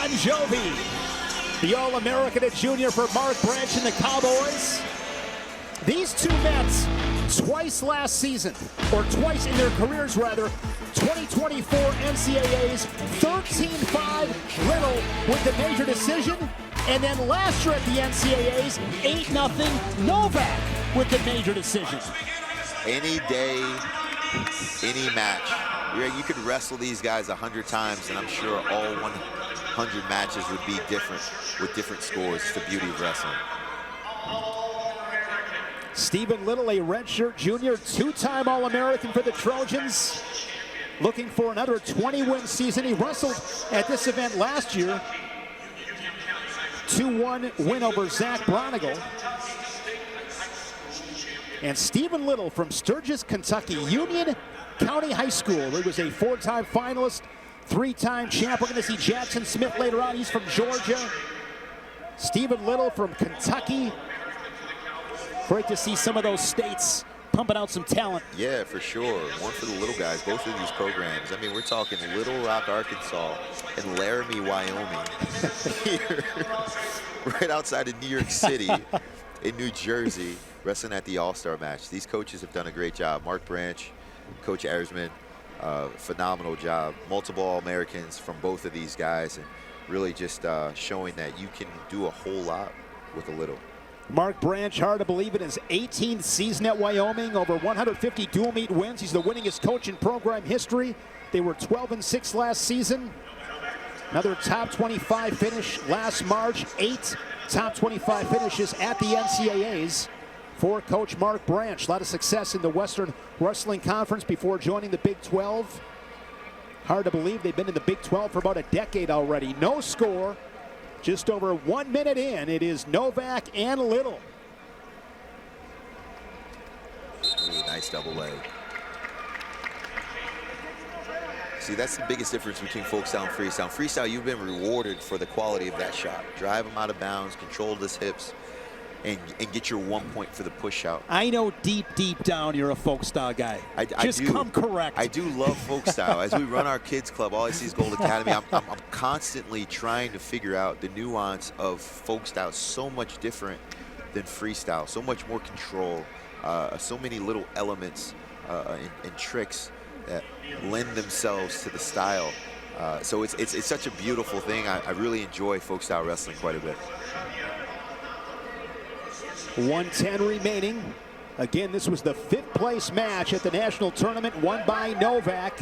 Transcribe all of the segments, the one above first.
Bon Jovi, the All-American at junior for Mark Branch and the Cowboys. These two Mets, twice last season, or twice in their careers rather, 2024 NCAAs, 13-5 Little with the major decision, and then last year at the NCAAs, 8-0 Novak with the major decision. Any day, any match. You could wrestle these guys 100 times, and I'm sure all 100 matches would be different with different scores. It's the beauty of wrestling. Stephen Little, a redshirt junior, two-time All-American for the Trojans, looking for another 20-win season. He wrestled at this event last year. 2-1 win over Zach Bronigal. And Stephen Little from Sturgis, Kentucky, Union County High School. He was a four-time finalist, three-time champ. We're going to see Jackson Smith later on. He's from Georgia. Stephen Little from Kentucky. Great to see some of those states pumping out some talent. Yeah, for sure. One for the little guys, both of these programs. I mean, we're talking Little Rock, Arkansas, and Laramie, Wyoming. Here, right outside of New York City, in New Jersey, wrestling at the All-Star match. These coaches have done a great job. Mark Branch, Coach Erzman, phenomenal job. Multiple All-Americans from both of these guys, and really just showing that you can do a whole lot with a little. Mark Branch, hard to believe in his 18th season at Wyoming, over 150 dual meet wins. He's the winningest coach in program history. They were 12-6 last season. Another top 25 finish last March. 8 top 25 finishes at the NCAAs for Coach Mark Branch. A lot of success in the Western Wrestling Conference before joining the Big 12. Hard to believe they've been in the Big 12 for about a decade already. No score. Just over 1 minute in, it is Novak and Little. Ooh, nice double leg. See, that's the biggest difference between folk style and freestyle. Freestyle, you've been rewarded for the quality of that shot. Drive him out of bounds, control his hips, and get your 1 point for the push out. I know deep down you're a folk style guy. Just come correct. I do love folk style. As we run our kids club, All I See is Gold Academy, I'm constantly trying to figure out the nuance of folk style. So much different than freestyle. So much more control. So many little elements and tricks that lend themselves to the style. So it's such a beautiful thing. I really enjoy folk style wrestling quite a bit. 1:10 remaining. Again, this was the 5th place match at the national tournament, won by Novak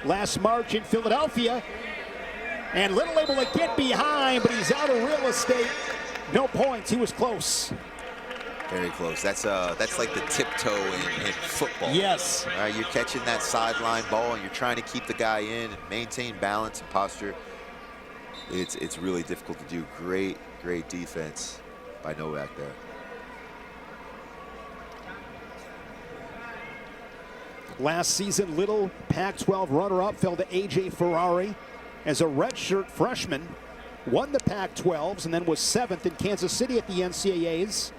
last March in Philadelphia. And Little able to get behind, but he's out of real estate. No points. He was close. Very close. That's like the tiptoe in football. Yes. All right, you're catching that sideline ball and you're trying to keep the guy in and maintain balance and posture. It's really difficult to do. Great defense by Novak there. Last season, Little, Pac-12 runner-up, fell to A.J. Ferrari as a redshirt freshman. Won the Pac-12s and then was 7th in Kansas City at the NCAAs.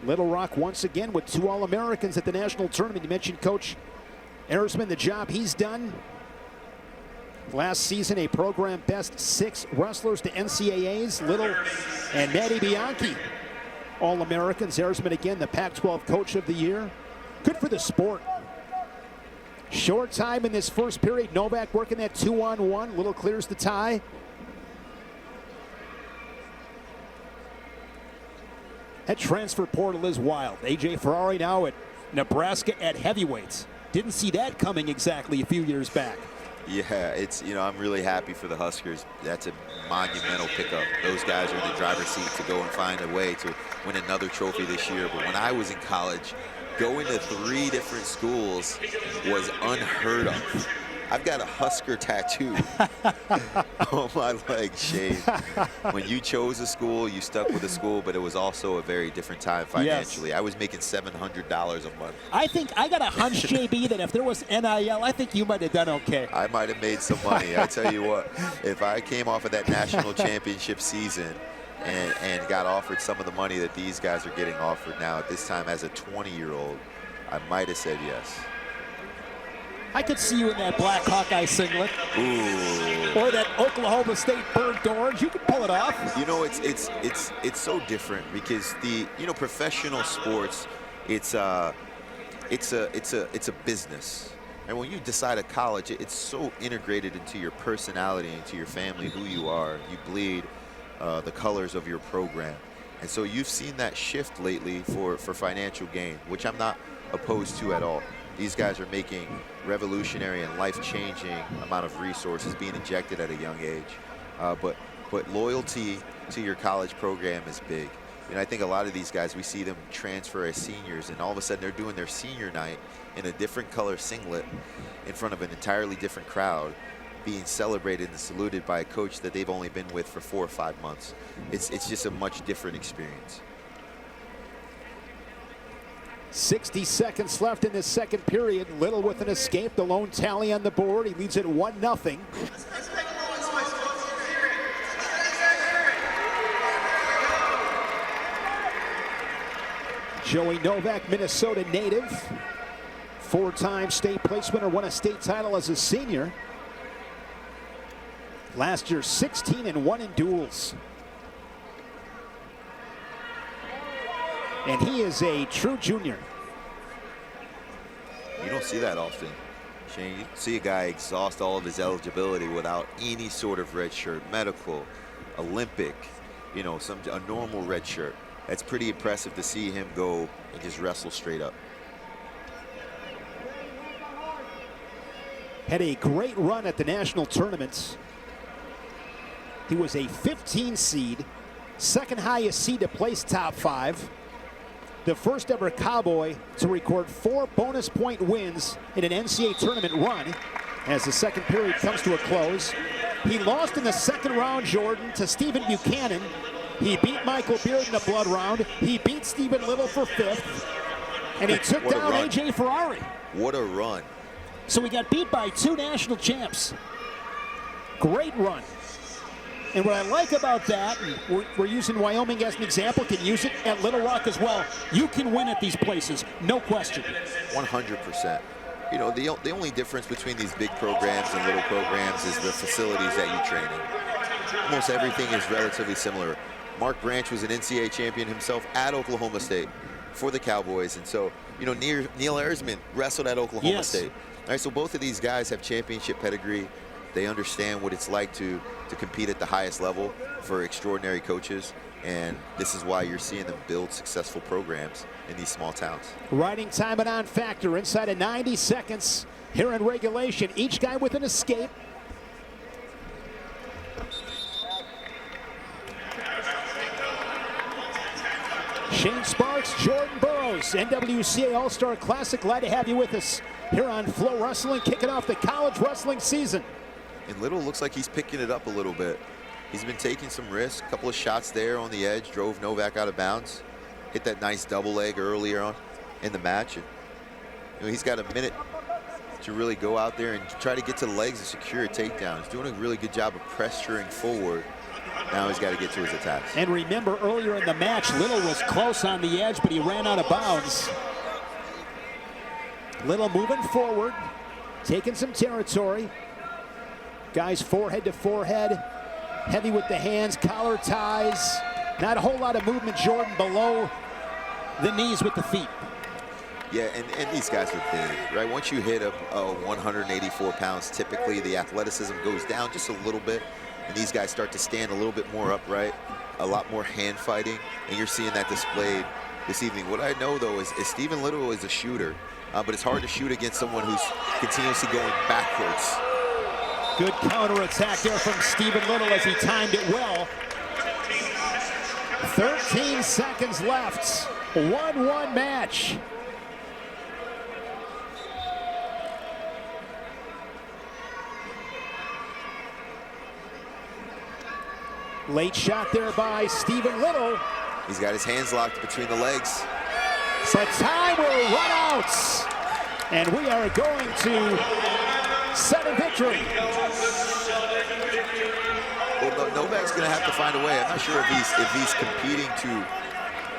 Little Rock once again with 2 All-Americans at the national tournament. You mentioned Coach Erzman, the job he's done. Last season, a program best 6 wrestlers to NCAAs. Little and Maddie Bianchi, All-Americans. Erzman again, the Pac-12 Coach of the Year. Good for the sport. Short time in this first period. Novak working that 2-on-1. Little clears the tie. That transfer portal is wild. A.J. Ferrari now at Nebraska at heavyweights. Didn't see that coming exactly a few years back. Yeah, I'm really happy for the Huskers. That's a monumental pickup. Those guys are in the driver's seat to go and find a way to win another trophy this year. But when I was in college, going to 3 different schools was unheard of. I've got a Husker tattoo on my leg, Shane. When you chose a school, you stuck with a school, but it was also a very different time financially. Yes. I was making $700 a month. I think I got a hunch, JB, that if there was NIL, I think you might have done okay. I might have made some money. I tell you what, if I came off of that national championship season and got offered some of the money that these guys are getting offered now at this time as a 20-year-old, I might have said yes. I could see you in that black Hawkeye singlet. Ooh. Or that Oklahoma State burnt orange. You could pull it off. You know, it's so different because professional sports, it's a business. And when you decide at college, it's so integrated into your personality, into your family, who you are. You bleed the colors of your program. And so you've seen that shift lately for financial gain, which I'm not opposed to at all. These guys are making revolutionary and life-changing amount of resources being injected at a young age. But loyalty to your college program is big. I think a lot of these guys, we see them transfer as seniors, and all of a sudden they're doing their senior night in a different color singlet in front of an entirely different crowd, being celebrated and saluted by a coach that they've only been with for 4 or 5 months. It's just a much different experience. 60 seconds left in this second period. Little with an escape, the lone tally on the board. He leads it 1-0. Joey Novak, Minnesota native. 4-time state place winner, won a state title as a senior. Last year, 16-1 in duels. And he is a true junior. You don't see that often, Shane. You see a guy exhaust all of his eligibility without any sort of red shirt, medical, Olympic, a normal red shirt. That's pretty impressive to see him go and just wrestle straight up. Had a great run at the national tournaments. He was a 15 seed, second highest seed to place top 5. The first ever Cowboy to record 4 bonus point wins in an NCAA tournament run as the second period comes to a close. He lost in the second round, Jordan, to Stephen Buchanan. He beat Michael Beard in the blood round. He beat Stephen Little for 5th. And he took down AJ Ferrari. What a run. So he got beat by 2 national champs. Great run. And what I like about that, and we're using Wyoming as an example, can use it at Little Rock as well. You can win at these places, no question. 100%. The only difference between these big programs and little programs is the facilities that you train in. Almost everything is relatively similar. Mark Branch was an NCAA champion himself at Oklahoma State for the Cowboys. And so, Neil Ersman wrestled at Oklahoma State. All right, so both of these guys have championship pedigree. They understand what it's like to compete at the highest level for extraordinary coaches. And this is why you're seeing them build successful programs in these small towns. Riding time and on factor inside of 90 seconds here in regulation. Each guy with an escape. Shane Sparks, Jordan Burroughs, NWCA All-Star Classic. Glad to have you with us here on FloWrestling, kicking off the college wrestling season. And Little looks like he's picking it up a little bit. He's been taking some risks, a couple of shots there on the edge, drove Novak out of bounds, hit that nice double leg earlier on in the match. And, he's got a minute to really go out there and try to get to the legs and secure a takedown. He's doing a really good job of pressuring forward. Now he's got to get to his attacks. And remember, earlier in the match, Little was close on the edge, but he ran out of bounds. Little moving forward, taking some territory. Guys forehead to forehead, heavy with the hands, collar ties. Not a whole lot of movement, Jordan, below the knees with the feet. Yeah, and these guys are big, right? Once you hit a 184 pounds, typically the athleticism goes down just a little bit, and these guys start to stand a little bit more upright, a lot more hand fighting, and you're seeing that displayed this evening. What I know, though, is Stephen Little is a shooter, but it's hard to shoot against someone who's continuously going backwards. Good counterattack there from Stephen Little as he timed it well. 13 seconds left. 1-1 match. Late shot there by Stephen Little. He's got his hands locked between the legs. So time will run out. And we are going to set a victory. Well, Novak's going to have to find a way. I'm not sure if he's competing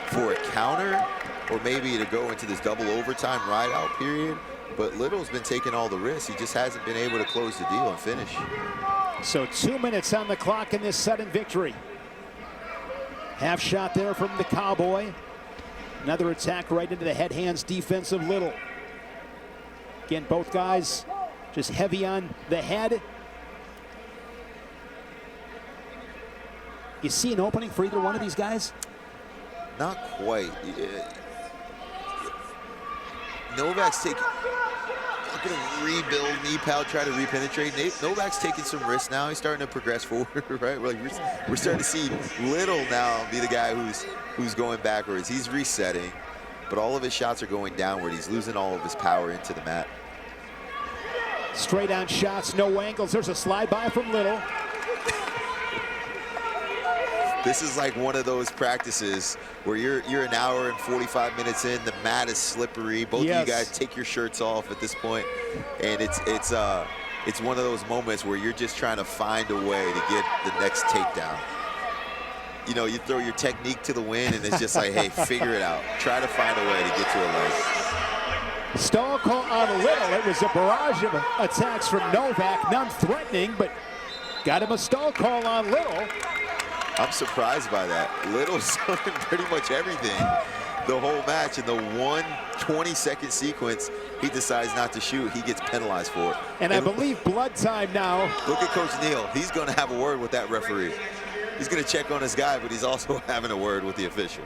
for a counter or maybe to go into this double overtime ride-out period. But Little's been taking all the risks. He just hasn't been able to close the deal and finish. So 2 minutes on the clock in this sudden victory. Half shot there from the Cowboy. Another attack right into the head hands defense of Little. Again, both guys just heavy on the head. You see an opening for either one of these guys? Not quite. Novak's taking, looking to rebuild knee pal, try to repenetrate. Novak's taking some risks now. He's starting to progress forward, right? We're starting to see Little now be the guy who's going backwards. He's resetting, but all of his shots are going downward. He's losing all of his power into the mat. Straight on shots, no angles. There's a slide by from Little. This is like one of those practices where you're an hour and 45 minutes in, the mat is slippery. Both of you guys take your shirts off at this point, and it's one of those moments where you're just trying to find a way to get the next takedown. You know, you throw your technique to the wind, and it's just like, hey, figure it out. Try to find a way to get to a leg. Stall call on Little. It was a barrage of attacks from Novak, none threatening, but got him a stall call on Little. I'm surprised by that. Little's done pretty much everything the whole match. In the 1 20-second sequence, he decides not to shoot. He gets penalized for it. And I believe blood time now. Look at Coach Neal. He's going to have a word with that referee. He's going to check on his guy, but he's also having a word with the official.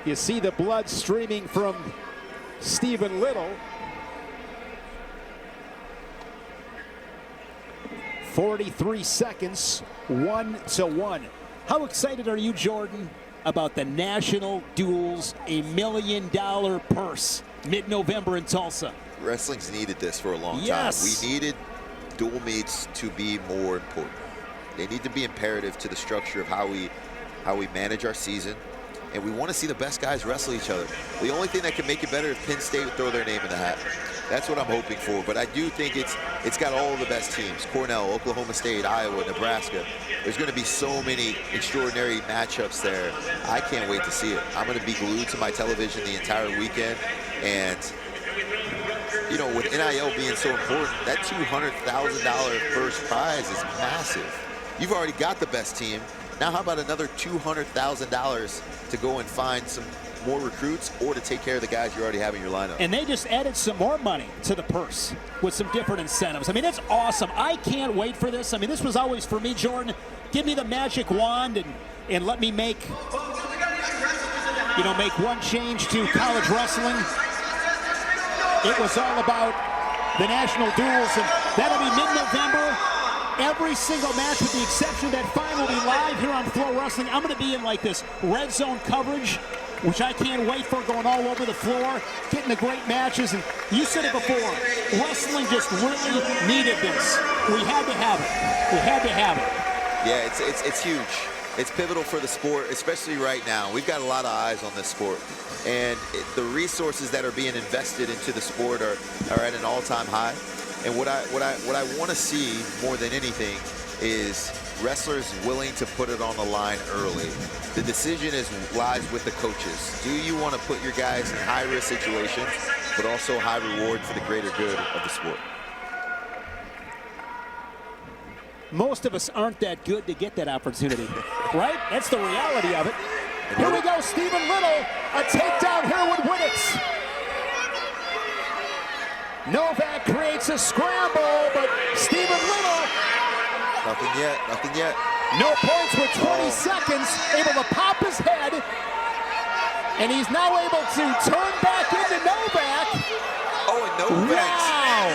You see the blood streaming from Stephen Little. 43 seconds, 1-1. How excited are you, Jordan, about the National Duels $1 million purse mid-November in Tulsa? Wrestling's needed this for a long time. We needed dual meets to be more important. They need to be imperative to the structure of how we manage our season. And we want to see the best guys wrestle each other. The only thing that can make it better is Penn State would throw their name in the hat. That's what I'm hoping for. But I do think it's got all of the best teams. Cornell, Oklahoma State, Iowa, Nebraska. There's going to be so many extraordinary matchups there. I can't wait to see it. I'm going to be glued to my television the entire weekend. And, you know, with NIL being so important, that $200,000 first prize is massive. You've already got the best team. Now how about another $200,000 to go and find some more recruits or to take care of the guys you already have in your lineup? And they just added some more money to the purse with some different incentives. I mean, it's awesome. I can't wait for this. I mean, this was always for me, Jordan. Give me the magic wand and let me make one change to college wrestling. It was all about the national duels, and that'll be mid-November. Every single match, with the exception of that final, will be live here on FloWrestling. I'm going to be in like this red zone coverage, which I can't wait for, going all over the floor, getting the great matches. And you said it before, wrestling just really needed this. We had to have it. We had to have it. Yeah, it's huge. It's pivotal for the sport, especially right now. We've got a lot of eyes on this sport. And the resources that are being invested into the sport are at an all-time high. And what I want to see more than anything is wrestlers willing to put it on the line early. The decision lies with the coaches. Do you want to put your guys in high-risk situations, but also high reward for the greater good of the sport? Most of us aren't that good to get that opportunity, right? That's the reality of it. Here we go, Stephen Little. A takedown here would win it. Novak creates a scramble, but Stephen Little. Nothing yet, nothing yet. No points with 20 seconds, able to pop his head. And he's now able to turn back into Novak. Oh, and Novak. Wow.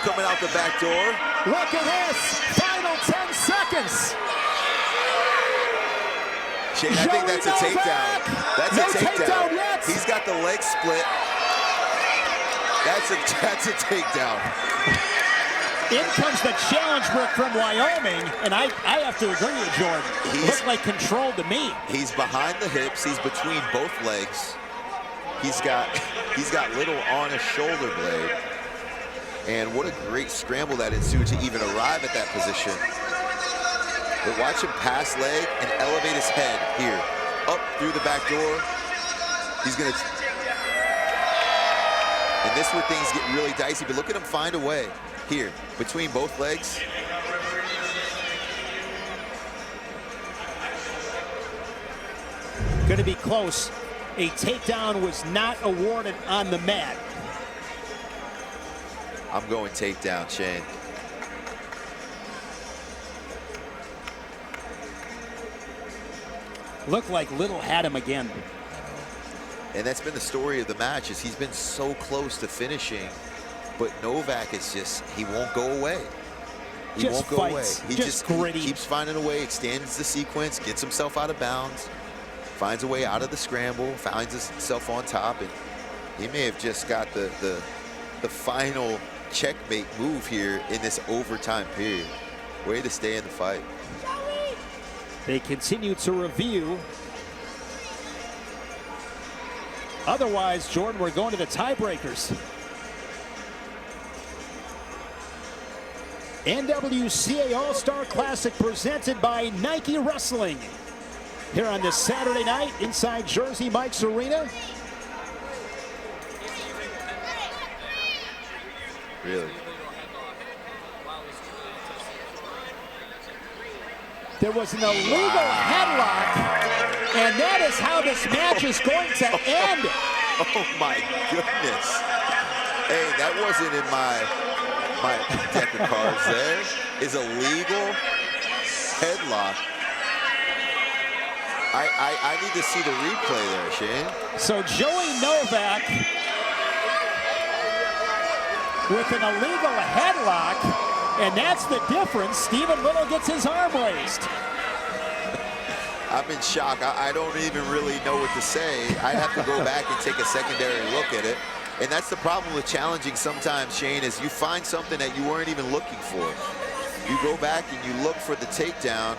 Coming out the back door. Look at this, final 10 seconds. Shane, I think that's a takedown. That's a takedown. Yet. He's got the leg split. That's a takedown. In comes the challenge brick from Wyoming, and I have to agree with Jordan. He looked like control to me. He's behind the hips. He's between both legs. He's got Little on a shoulder blade. And what a great scramble that ensued to even arrive at that position. But watch him pass leg and elevate his head here, up through the back door. He's gonna. And this is where things get really dicey, but look at him find a way here between both legs. Going to be close. A takedown was not awarded on the mat. I'm going takedown, Shane. Looked like Little had him again. And that's been the story of the match, is he's been so close to finishing, but Novak is just, he won't go away. He Just won't go fights. away. He Just he gritty. keeps finding a way, extends the sequence, gets himself out of bounds, finds a way out of the scramble, finds himself on top, and he may have just got the final checkmate move here in this overtime period. Way to stay in the fight. They continue to review. Otherwise, Jordan, we're going to the tiebreakers. NWCA All-Star Classic presented by Nike Wrestling. Here on this Saturday night inside Jersey Mike's Arena. Really? There was an illegal headlock, and that is how this match is going to end. Oh my goodness. Hey, that wasn't in my deck of cards. There is a legal headlock. I need to see the replay there, Shane. So Joey Novak with an illegal headlock, and that's the difference. Stephen Little gets his arm raised. I'm in shock. I don't even really know what to say. I have to go back and take a secondary look at it. And that's the problem with challenging sometimes, Shane, is you find something that you weren't even looking for. You go back and you look for the takedown,